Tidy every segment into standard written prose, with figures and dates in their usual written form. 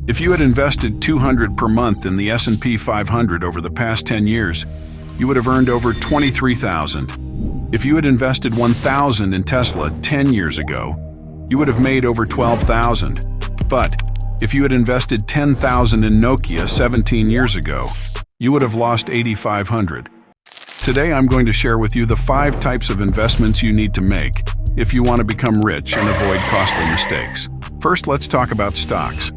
If you had invested $200 per month in the S&P 500 over the past 10 years, you would have earned over $23,000. If you had invested $1,000 in Tesla 10 years ago, you would have made over $12,000. But if you had invested $10,000 in Nokia 17 years ago, you would have lost $8,500. Today I'm going to share with you the 5 types of investments you need to make if you want to become rich and avoid costly mistakes. First, let's talk about stocks.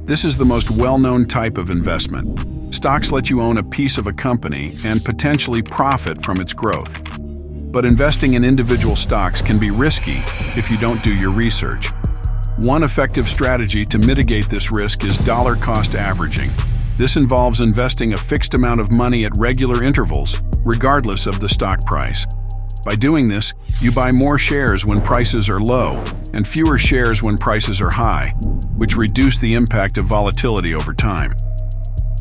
This is the most well-known type of investment. Stocks let you own a piece of a company and potentially profit from its growth. But investing in individual stocks can be risky if you don't do your research. One effective strategy to mitigate this risk is dollar cost averaging. This involves investing a fixed amount of money at regular intervals, regardless of the stock price. By doing this, you buy more shares when prices are low and fewer shares when prices are high, which reduce the impact of volatility over time.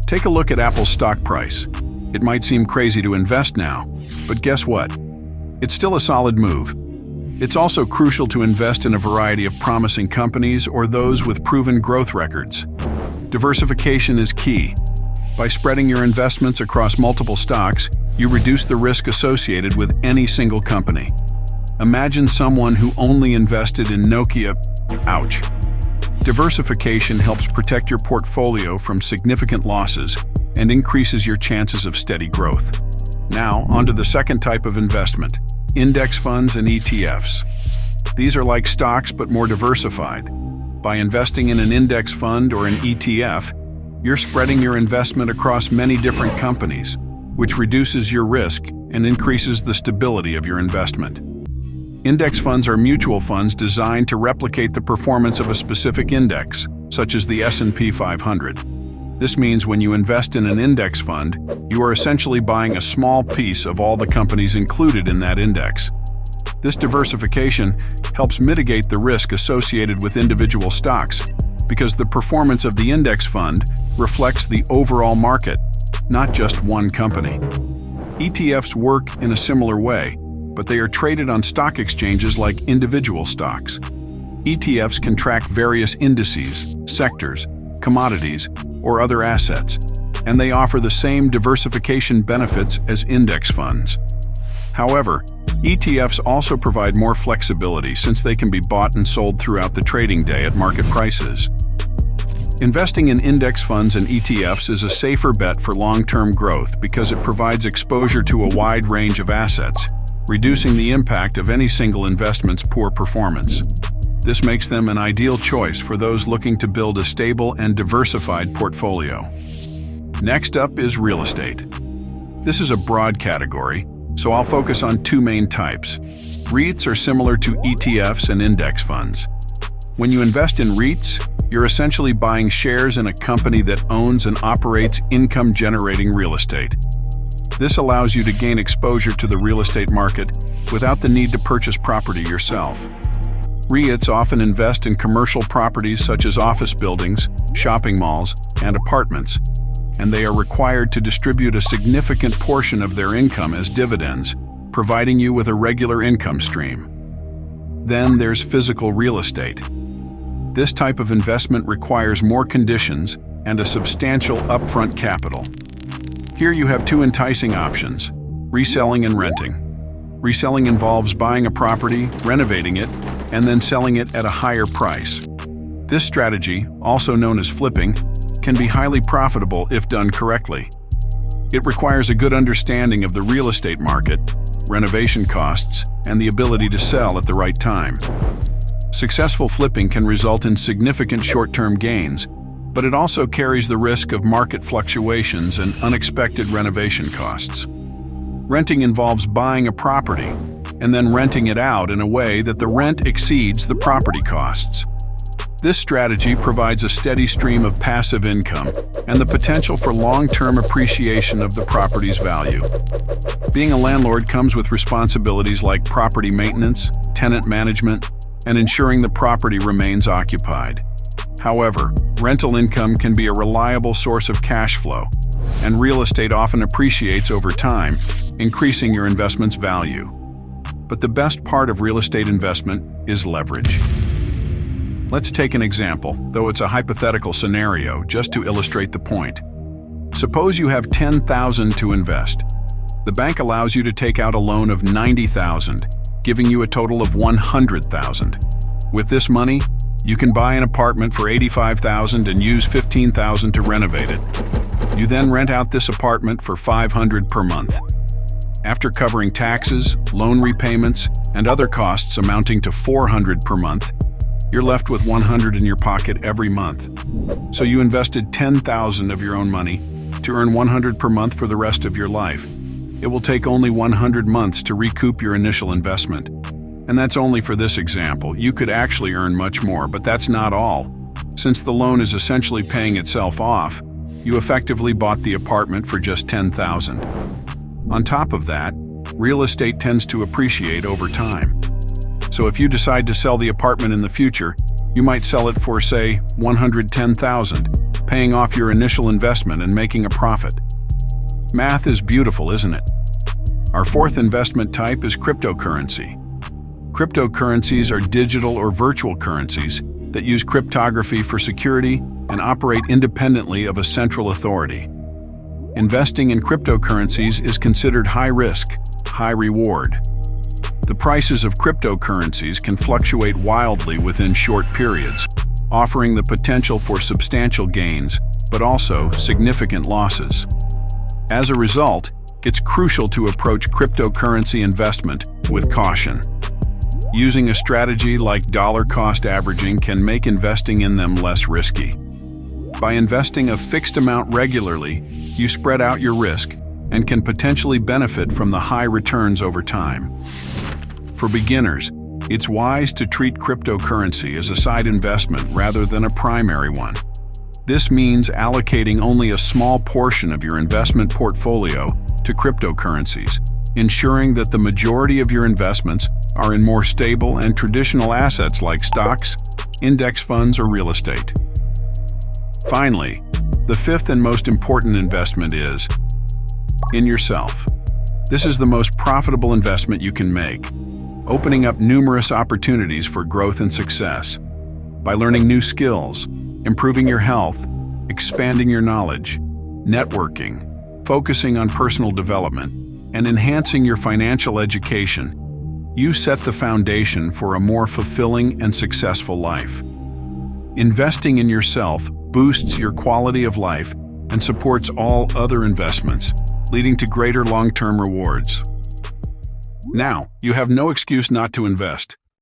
Take a look at Apple's stock price. It might seem crazy to invest now, but guess what? It's still a solid move. It's also crucial to invest in a variety of promising companies or those with proven growth records. Diversification is key. By spreading your investments across multiple stocks, you reduce the risk associated with any single company. Imagine someone who only invested in Nokia. Ouch. Diversification helps protect your portfolio from significant losses and increases your chances of steady growth. Now, onto the second type of investment, index funds and ETFs. These are like stocks but more diversified. By investing in an index fund or an ETF, you're spreading your investment across many different companies, which reduces your risk and increases the stability of your investment. Index funds are mutual funds designed to replicate the performance of a specific index, such as the S&P 500. This means when you invest in an index fund, you are essentially buying a small piece of all the companies included in that index. This diversification helps mitigate the risk associated with individual stocks because the performance of the index fund reflects the overall market, not just one company. ETFs work in a similar way, but they are traded on stock exchanges like individual stocks. ETFs can track various indices, sectors, commodities, or other assets, and they offer the same diversification benefits as index funds. However, ETFs also provide more flexibility since they can be bought and sold throughout the trading day at market prices. Investing in index funds and ETFs is a safer bet for long-term growth because it provides exposure to a wide range of assets, reducing the impact of any single investment's poor performance. This makes them an ideal choice for those looking to build a stable and diversified portfolio. Next up is real estate. This is a broad category, so I'll focus on 2 main types. REITs are similar to ETFs and index funds. When you invest in REITs, you're essentially buying shares in a company that owns and operates income-generating real estate. This allows you to gain exposure to the real estate market without the need to purchase property yourself. REITs often invest in commercial properties such as office buildings, shopping malls, and apartments, and they are required to distribute a significant portion of their income as dividends, providing you with a regular income stream. Then there's physical real estate. This type of investment requires more conditions and a substantial upfront capital. Here you have 2 enticing options: reselling and renting. Reselling involves buying a property, renovating it, and then selling it at a higher price. This strategy, also known as flipping, can be highly profitable if done correctly. It requires a good understanding of the real estate market, renovation costs, and the ability to sell at the right time. Successful flipping can result in significant short-term gains, but it also carries the risk of market fluctuations and unexpected renovation costs. Renting involves buying a property and then renting it out in a way that the rent exceeds the property costs. This strategy provides a steady stream of passive income and the potential for long-term appreciation of the property's value. Being a landlord comes with responsibilities like property maintenance, tenant management, and ensuring the property remains occupied. However, rental income can be a reliable source of cash flow, and real estate often appreciates over time, increasing your investment's value. But the best part of real estate investment is leverage. Let's take an example, though it's a hypothetical scenario, just to illustrate the point. Suppose you have $10,000 to invest. The bank allows you to take out a loan of $90,000, giving you a total of $100,000. With this money, you can buy an apartment for $85,000 and use $15,000 to renovate it. You then rent out this apartment for $500 per month. After covering taxes, loan repayments, and other costs amounting to $400 per month, you're left with $100 in your pocket every month. So you invested $10,000 of your own money to earn $100 per month for the rest of your life. It will take only 100 months to recoup your initial investment. And that's only for this example. You could actually earn much more, but that's not all. Since the loan is essentially paying itself off, you effectively bought the apartment for just $10,000. On top of that, real estate tends to appreciate over time. So if you decide to sell the apartment in the future, you might sell it for, say, $110,000, paying off your initial investment and making a profit. Math is beautiful, isn't it? Our fourth investment type is cryptocurrency. Cryptocurrencies are digital or virtual currencies that use cryptography for security and operate independently of a central authority. Investing in cryptocurrencies is considered high risk, high reward. The prices of cryptocurrencies can fluctuate wildly within short periods, offering the potential for substantial gains, but also significant losses. As a result, it's crucial to approach cryptocurrency investment with caution. Using a strategy like dollar-cost averaging can make investing in them less risky. By investing a fixed amount regularly, you spread out your risk and can potentially benefit from the high returns over time. For beginners, it's wise to treat cryptocurrency as a side investment rather than a primary one. This means allocating only a small portion of your investment portfolio to cryptocurrencies, ensuring that the majority of your investments are in more stable and traditional assets like stocks, index funds, or real estate. Finally, the fifth and most important investment is in yourself. This is the most profitable investment you can make, opening up numerous opportunities for growth and success. By learning new skills, improving your health, expanding your knowledge, networking, focusing on personal development, and enhancing your financial education, you set the foundation for a more fulfilling and successful life. Investing in yourself boosts your quality of life and supports all other investments, leading to greater long-term rewards. Now, you have no excuse not to invest.